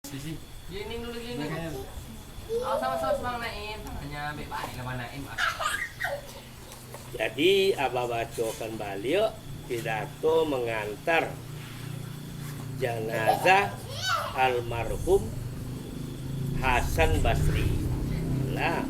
Sisi. Gini dulu gini. Makanya Oh sama-sama Bang Naim. Hanya baik sama Naim. Jadi abah bacakan balik pidato mengantar jenazah almarhum Hasan Basri. Lah.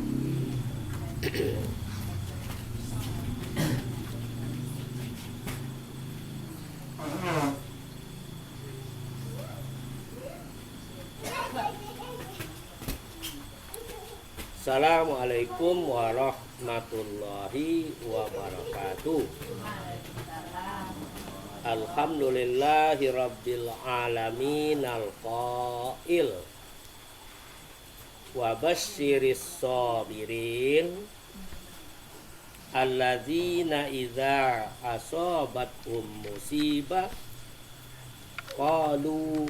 Assalamualaikum warahmatullahi wabarakatuh. Alhamdulillahi rabbil alamin al-qail wa basyiris sabirin alladzina idza asabathum musibah qalu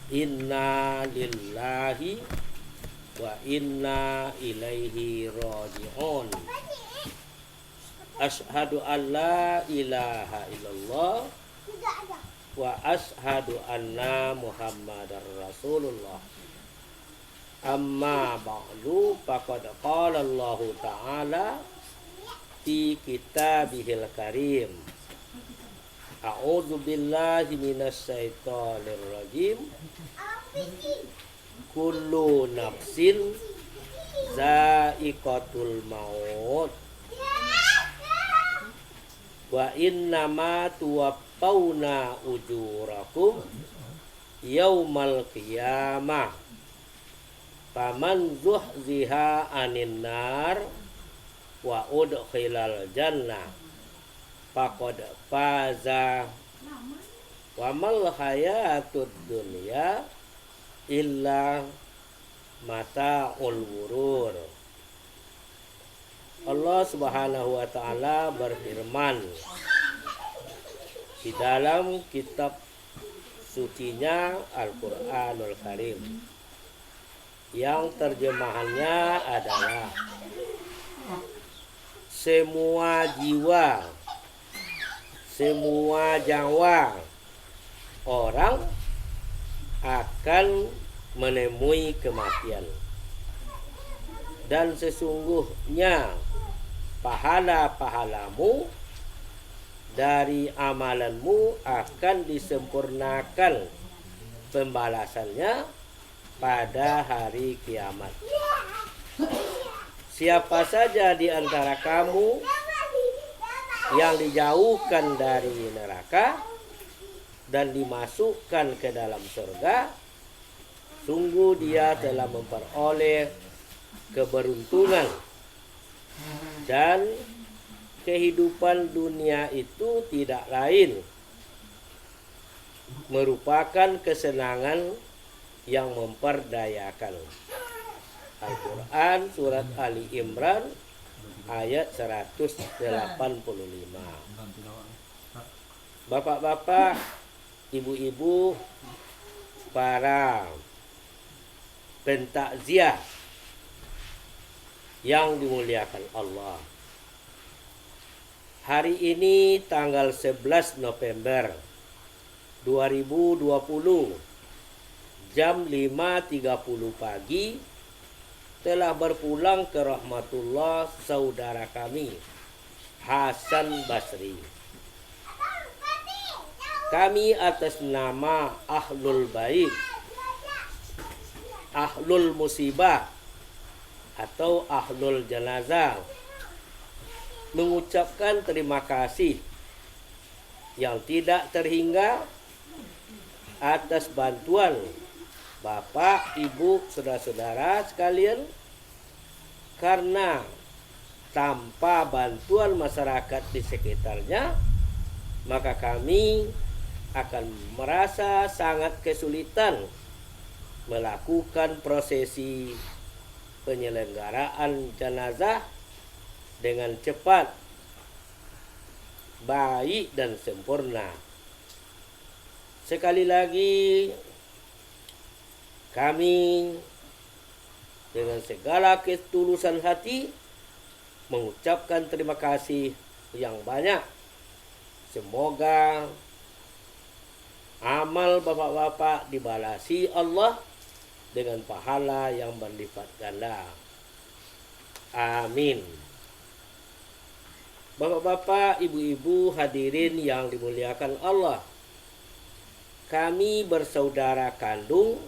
inna lillahi wa inna ilaihi raji'un. Ashhadu an la ilaha illallah wa ashhadu anna muhammadar rasulullah. Amma ba'du faqad qala Allah ta'ala fi kitabihil karim. A'udzu billahi minasy syaithanir rajim. Kullu nafsin za'iqatul maut wa innama tuwaffawna ujurakum yaumal qiyamah faman zuhziha anin nar wa udkhilal jannah faqad faza wa mal hayatud dunya illa mata'ul ghurur. Allah Subhanahu wa taala berfirman di dalam kitab sucinya Al-Qur'anul Karim yang terjemahannya adalah semua jiwa, semua nyawa orang akan menemui kematian, dan sesungguhnya pahala-pahalamu dari amalanmu akan disempurnakan pembalasannya pada hari kiamat. Siapa saja di antara kamu yang dijauhkan dari neraka dan dimasukkan ke dalam surga, sungguh dia telah memperoleh keberuntungan, dan kehidupan dunia itu tidak lain merupakan kesenangan yang memperdayakan. Al-Quran surat Ali Imran ayat 185. Bapak-bapak, ibu-ibu, para pentakziah yang dimuliakan Allah. Hari ini tanggal 11 November 2020 jam 5.30 pagi telah berpulang ke rahmatullah saudara kami Hasan Basri. Kami atas nama Ahlul Bait, Ahlul Musibah atau Ahlul Janazah mengucapkan terima kasih yang tidak terhingga atas bantuan Bapak, Ibu, saudara-saudara sekalian, karena tanpa bantuan masyarakat di sekitarnya maka kami akan merasa sangat kesulitan melakukan prosesi penyelenggaraan jenazah dengan cepat, baik dan sempurna. Sekali lagi kami dengan segala ketulusan hati mengucapkan terima kasih yang banyak. Semoga amal bapak-bapak dibalasi Allah dengan pahala yang berlipat ganda. Amin. Bapak-bapak, ibu-ibu hadirin yang dimuliakan Allah, kami bersaudara kandung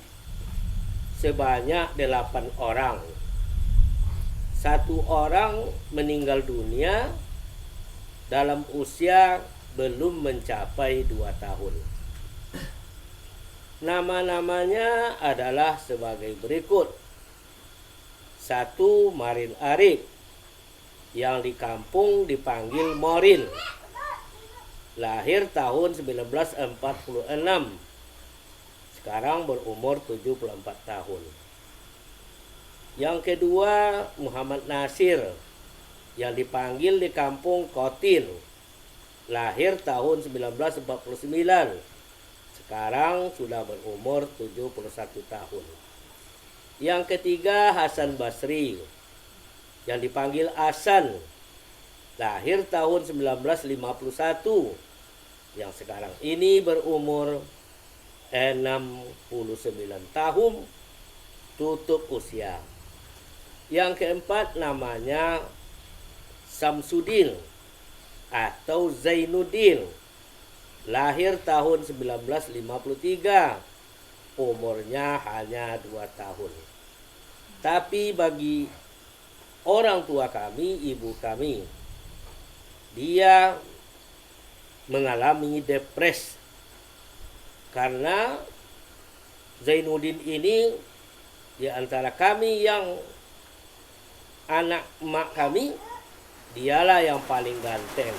sebanyak 8 orang. 1 orang meninggal dunia dalam usia belum mencapai 2 tahun. Nama-namanya adalah sebagai berikut. 1. Marin Arif, yang di kampung dipanggil Morin, lahir tahun 1946, sekarang berumur 74 tahun. Yang kedua, Muhammad Nasir, yang dipanggil di kampung Kotin, lahir tahun 1949, sekarang sudah berumur 71 tahun. Yang ketiga, Hasan Basri, yang dipanggil Hasan, lahir tahun 1951, yang sekarang ini berumur 69 tahun, tutup usia. Yang keempat namanya Samsudin atau Zainuddin, lahir tahun 1953, umurnya hanya 2 tahun. Tapi bagi orang tua kami, ibu kami, dia mengalami depresi karena Zainuddin ini di antara kami yang anak emak kami, dialah yang paling ganteng.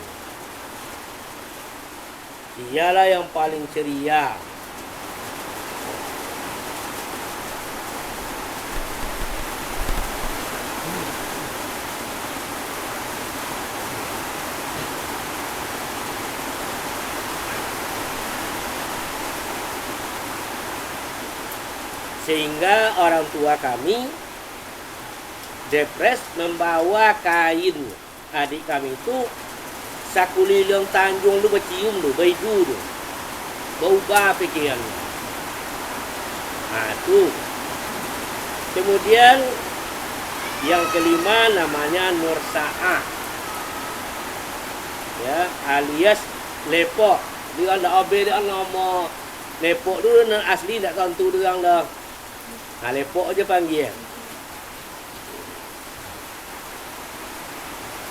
Dialah yang paling ceria. Sehingga orang tua kami depres membawa kain adik kami itu sakulilong Tanjung lu bercium lu, baidu lu, berubah pikirannya. Nah tuh. Kemudian yang kelima namanya Nur Sa'ah, ya, alias Lepok. Dia anda abe dia nama Lepok dulu, nan asli tak tentu dia dah. Nah, Lepok aja panggil.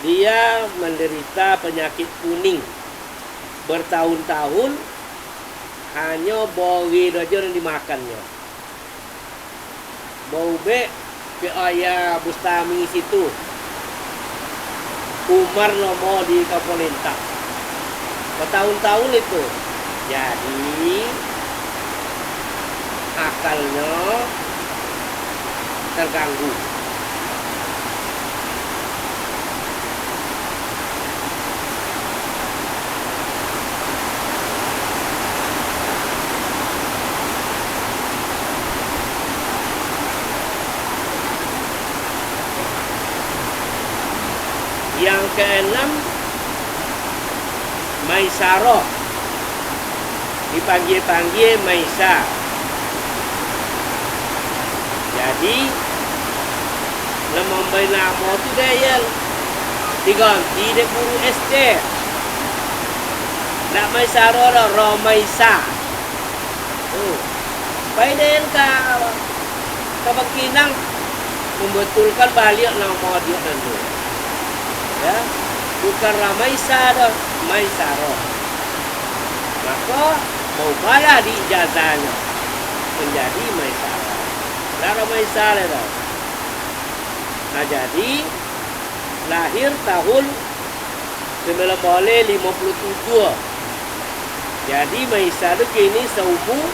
Dia menderita penyakit kuning bertahun-tahun, hanya bori aja yang dimakannya. Bau be ayah Bustami situ. Umar nomo di Kapolenta. Bertahun-tahun itu. Jadi akalnya terganggu. Yang keenam, Maisaro, dipanggil-panggil Maisa. Jadi nama nama tu dia yang diganti dia guru SD. Nak Maisaro lah, Romaisa. Baik ka Bakinang membetulkan balik nama dia dulu. Ya, bukan Ramaisa dah, Maisaro. Maka mau balah di ijazahnya menjadi Maisaro. Lah Ramaisa dah. Nah jadi lahir tahun 1957. Jadi Maisa itu kini seumur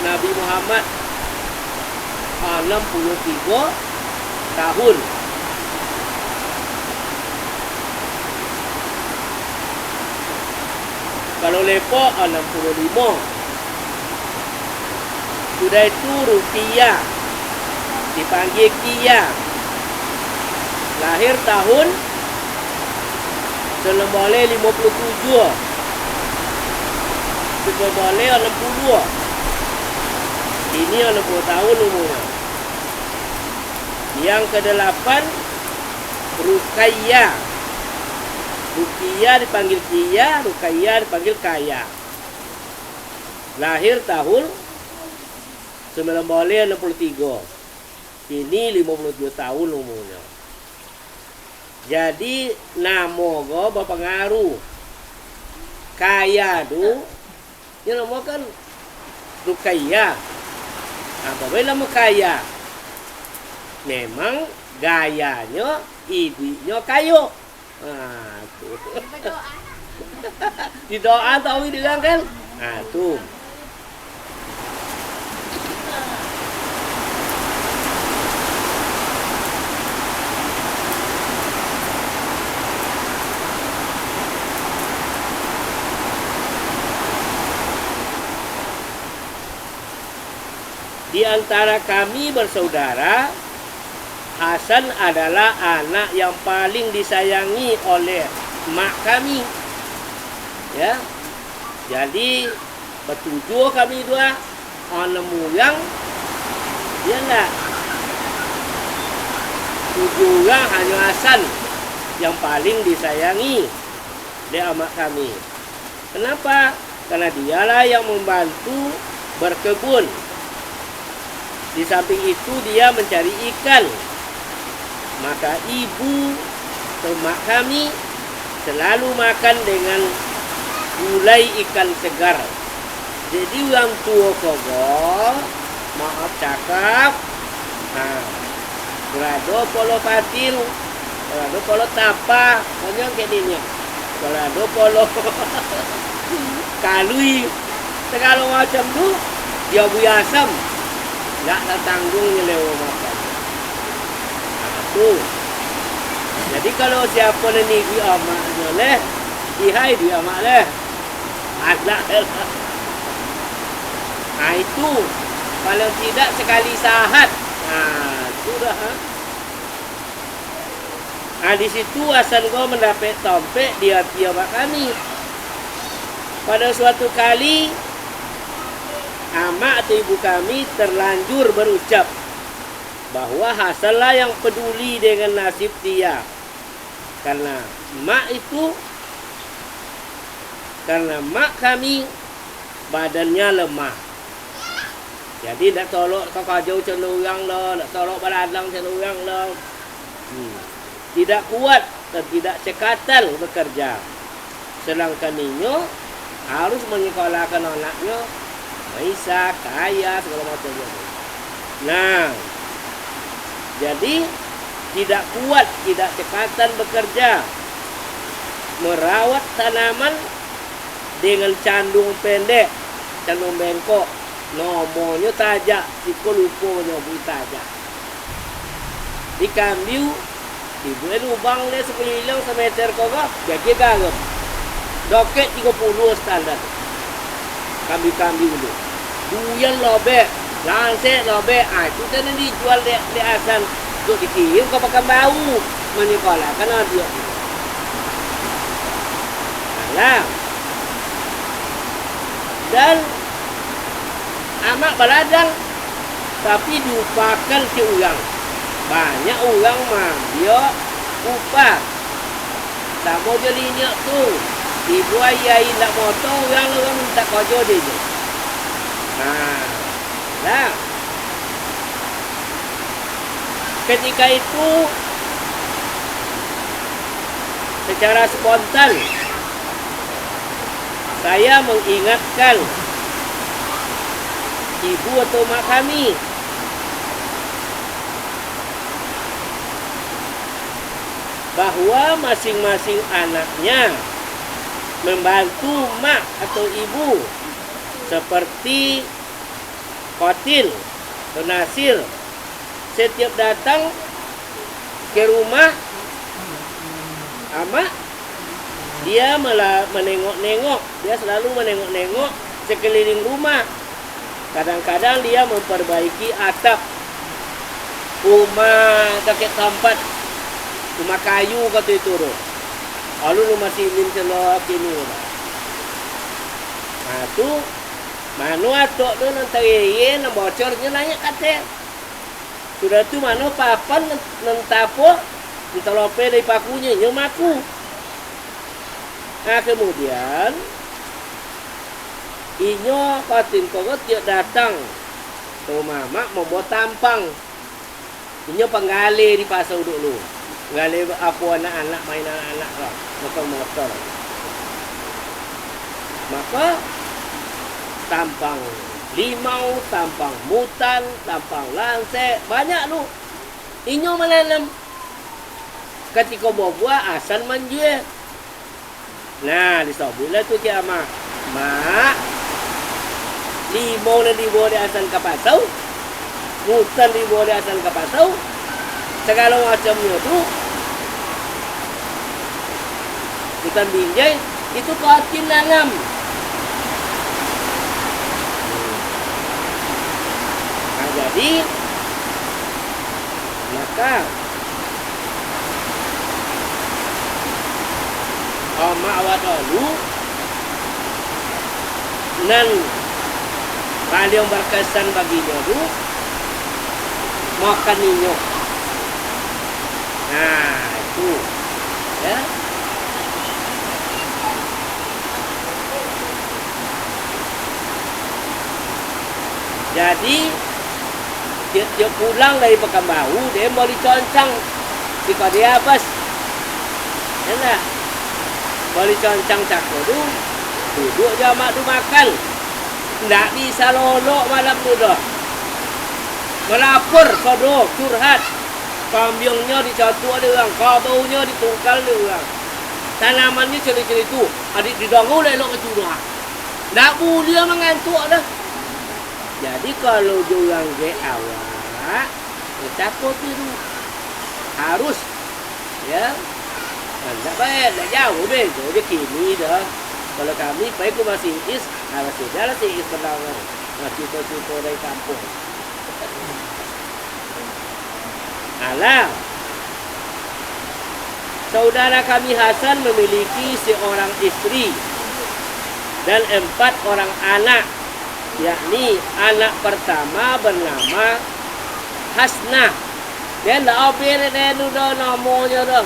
Nabi Muhammad 63 tahun. Kalau Lepok 65. Sudah itu Rukia, dipanggil Kia, lahir tahun 1957. 1960. Ini 60 tahun umurnya. Yang ke-8 Ruqayyah. Ruqayyah dipanggil Kia, Ruqayyah dipanggil Kaya. Lahir tahun 1963. Kini 52 tahun umurnya. Jadi nama go berpengaruh. Kaya tu, dia nama kan Ruqayyah. Apabila nama Kaya, memang gayanya ibunya kayu. Tu. Di doa tahu dia kan? Tu. Di antara kami bersaudara, Hasan adalah anak yang paling disayangi oleh mak kami. Ya. Jadi bertujuh kami dua, anak moyang dia enggak. Tujuh orang hanya Hasan yang paling disayangi oleh mak kami. Kenapa? Karena dialah yang membantu berkebun. Di samping itu dia mencari ikan. Maka ibu atau mak kami selalu makan dengan gulai ikan segar. Jadi orang tua kogo, maaf cakap, berado polo patil, berado polo tapa, banyak kayak ini. Berado polo kalui. Segala macam tu dia buya asam. Tak tanggung nyelewa makan. Tu. Jadi kalau siapa ni di amak leh, ihai di amak leh. Ada lah. Itu paling tidak sekali sahat. Itu dah. Di situ Hasan gua mendapat tompek dia kami. Pada suatu kali amak atau ibu kami terlanjur berucap bahwa Hasanlah yang peduli dengan nasib dia. Karena mak kami badannya lemah. Jadi nak tolok kau jauh cenderung lah, nak tolok baladang cenderung lah. Tidak kuat dan tidak cekatan bekerja. Sedangkan Ninyo harus menyekolahkan anaknya Maisa, kaya, segala macam. Nah, jadi tidak kuat, tidak cekatan bekerja, merawat tanaman dengan candung pendek, candung bengkok, nomornya tajak, sikul luponya bu tajak. Di kambiu, dibuat lubang dia sekeliling semeter kogak, jadi gagap. Doket 30 standar. Kambi-kambi dulu. Duyan lobek, langsek lobek. Itu tadi dijual di Hasan untuk dikirim ke pakai bau menyekolah karena dia. Alah. Dan amak baladang tapi diupakan si orang. Banyak orang mah dia upah. Sama dia linyak tu. Ibu ayah nak motor orang minta kerja dia. Lah. Ketika itu secara spontan saya mengingatkan ibu atau mak kami bahwa masing-masing anaknya membantu mak atau ibu seperti Kotil atau Nasir setiap datang ke rumah amak dia malah menengok-nengok, dia selalu menengok-nengok sekeliling rumah. Kadang-kadang dia memperbaiki atap rumah kakek tempat rumah kayu kata itu tu. Lalu rumah simin celok ini. Tu Mano atok tu nantariye nang bocornya nanya kate. Sudah tu mano papan nentapo nentalope dari pakunya nyomaku. Nah kemudian inyo katin kogot dia datang ke mama membuat tampang. Inyo penggale di pasau dulu. Gale apa anak-anak main anak-anak lah, motor-motor. Maka tampang limau, tampang mutan, tampang lansek, banyak lu. Inyo menanam. Ketika buah asan manjue. Nah, disobila tu dia mak. Mak, limau na dibawa di asan kapasau, mutan dibawa di asan kapasau, segala macamnya tu. Hutan binjai itu katin nanam. Nah, jadi maka Oma awak dulu nan paling berkesan baginya tu makan ninyo. Nah itu ya. Jadi dia pulang dari Pekanbaru, dia mau diconcang di dia bas. Ya enggak? Mau diconcang cako tu, duduk je mak tu makan. Ndak bisa lolok malam tu dah. Melapor sodok, curhat. Kambingnya dicatuk dia orang, kabaunya ditungkal dia orang. Tanamannya ceri-ceri tu, adik didongu lelok ke curah. Ndak boleh mengantuk dah. Jadi kalau diorang ke awak, takut itu harus, ya, tak baik, tak jauh begitu. Dia kini dah. Kalau kami baik ke masih is, masih jalan sih is penawan, masih cucu dari kampung. Alah, saudara kami Hasan memiliki seorang istri dan 4 orang anak. Yakni anak pertama bernama Hasnah. Dia tak apa dia dah namanya dah.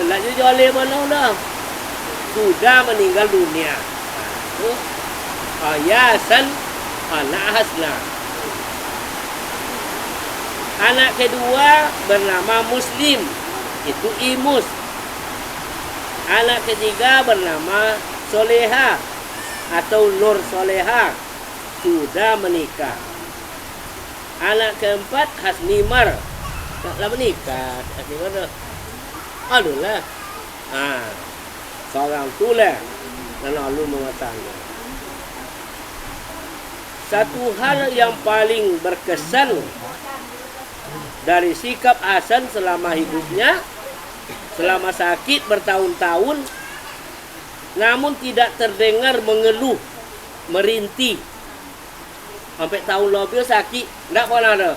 Nak jual mana dah. Sudah meninggal dunia. Itu Hasan anak Hasnah. Anak kedua bernama Muslim. Itu Imus. Anak ketiga bernama Soleha atau Nur Soleha. Sudah menikah. Anak keempat Hasnimar. Taklah menikah. Hasnimar dah. Aduh lah. Seorang tu lah. Dan lalu mengatakan. Satu hal yang paling berkesan dari sikap Hasan selama hidupnya, selama sakit bertahun-tahun, namun tidak terdengar mengeluh, merintih. Sampai tahun lebih sakit, tak pernah ada.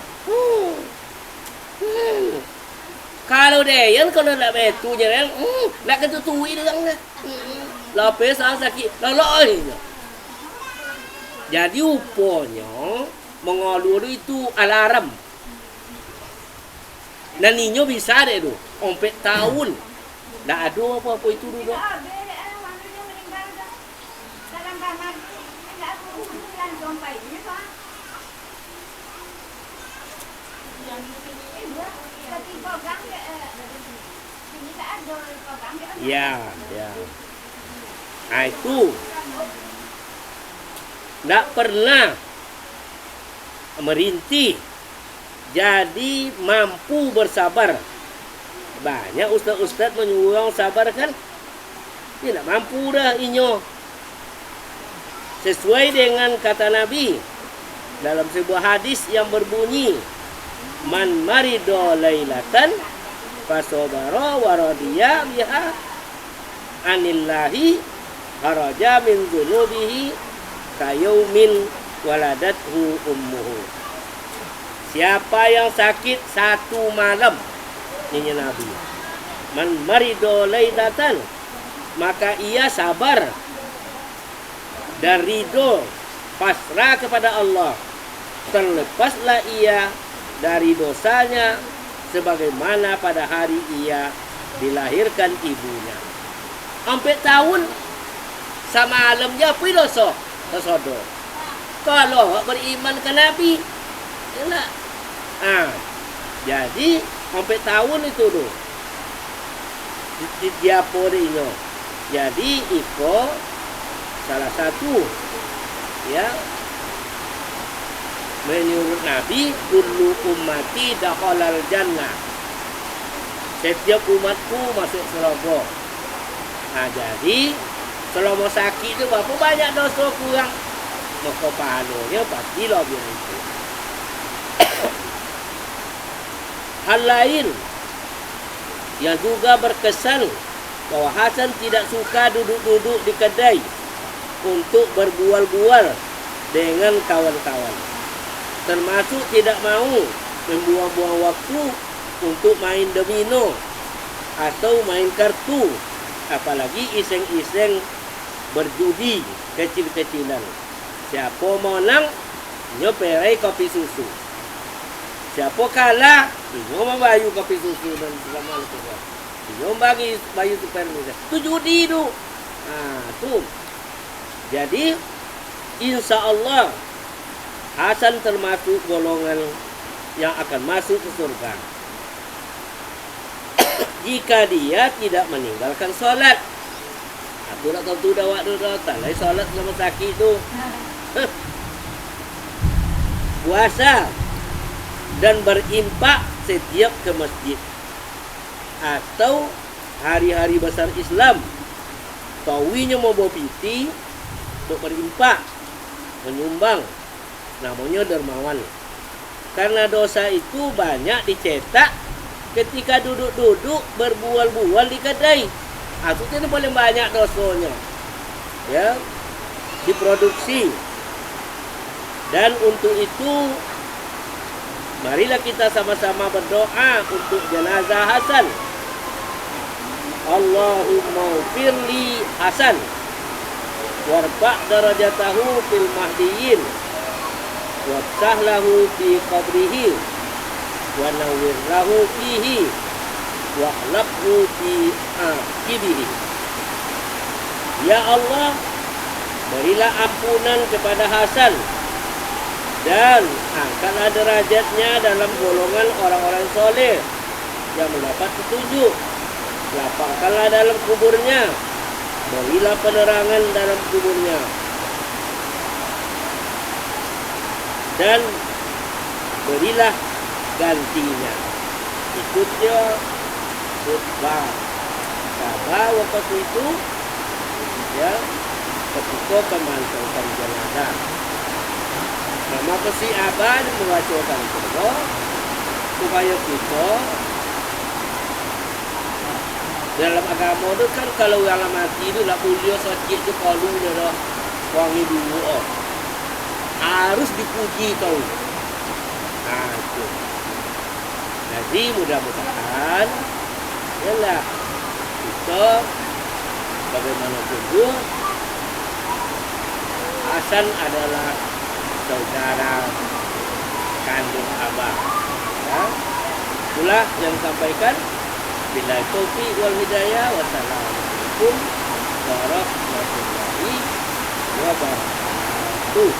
Kalau dia kalau nak betu je kan, nak ketutui dia kan. Lebih sakit, loloi. Jadi upanya mengeluh itu alarm. Dan ninyo bisa deh tu, sampai tahun. Tak ada apa-apa itu dulu. Ya. Itu tak pernah merintih, jadi mampu bersabar. Banyak ustaz-ustaz menyuruh sabar kan, dia tak mampu dah inyo. Sesuai dengan kata Nabi dalam sebuah hadis yang berbunyi, man marido lailatan fasobara waradiya biha anillahi haraja min zunubihi kayaumin waladathu ummuhu. Siapa yang sakit satu malam, ini Nabi, man marido lailatan, maka ia sabar dan ridho pasrah kepada Allah, terlepaslah ia dari dosanya sebagaimana pada hari ia dilahirkan ibunya. Sampai tahun sama alamnya apa dosa? Dosa. Kalau awak beriman ke Nabi, yalah. Jadi sampai tahun itu tu. Dia porinya. Jadi iko salah satu ya menurut Nabi, kullu ummati dakhalal jannah. Setiap umatku masuk surga. Jadi selama sakit tu berapa banyak dosa kurang, maka pahalanya pasti lebih itu. Hal lain yang juga berkesan bahwa Hasan tidak suka duduk-duduk di kedai untuk berbual-bual dengan kawan-kawan. Termasuk tidak mau membuang-buang waktu untuk main domino atau main kartu, apalagi iseng-iseng berjudi kecil-kecilan. Siapa menang, nyoperai kopi susu. Siapa kalah, dia membayu kopi susu dan selama itu. Dia bagi bayu super muda. Itu judi tu. Tu. Jadi insya Allah Hasan termasuk golongan yang akan masuk ke surga jika dia tidak meninggalkan sholat. Aku nak tahu dah waktu dah talai sholat sama sakit tu. Puasa dan berimpak setiap ke masjid atau hari-hari besar Islam. Tawinya mau bawa piti untuk berimpak, menyumbang, namanya dermawan. Karena dosa itu banyak dicetak ketika duduk-duduk berbual-bual di kedai. Itu kan paling banyak dosanya. Ya, diproduksi. Dan untuk itu marilah kita sama-sama berdoa untuk jenazah Hasan. Allahumma firli Hasan warfa' darajatahu fil mahdiyin wafsah lahu fi qabrihi wa nawwir lahu fihi wa akhlaqhu fi aqibihi. Ya Allah, berilah ampunan kepada Hasan dan angkatlah derajatnya dalam golongan orang-orang soleh yang mendapat petunjuk. Lapangkanlah dalam kuburnya, berilah penerangan dalam kuburnya, dan berilah gantinya. Ikutnya khutbah Ka'bah waktu itu, ya, ketika pemantauan jenazah. Nama kesiapan mewajibkan kita supaya kita dalam agama itu kan kalau yang mati itu lah kuliah sakit tu kalau dia dah wangi dulu harus dipuji kau. Itu. Jadi mudah-mudahan ialah kita bagaimanapun juga Hasan adalah saudara kandung abah. Ya. Itulah yang disampaikan. Bila taufiq wal hidayah. Wassalamualaikum warahmatullahi wabarakatuh.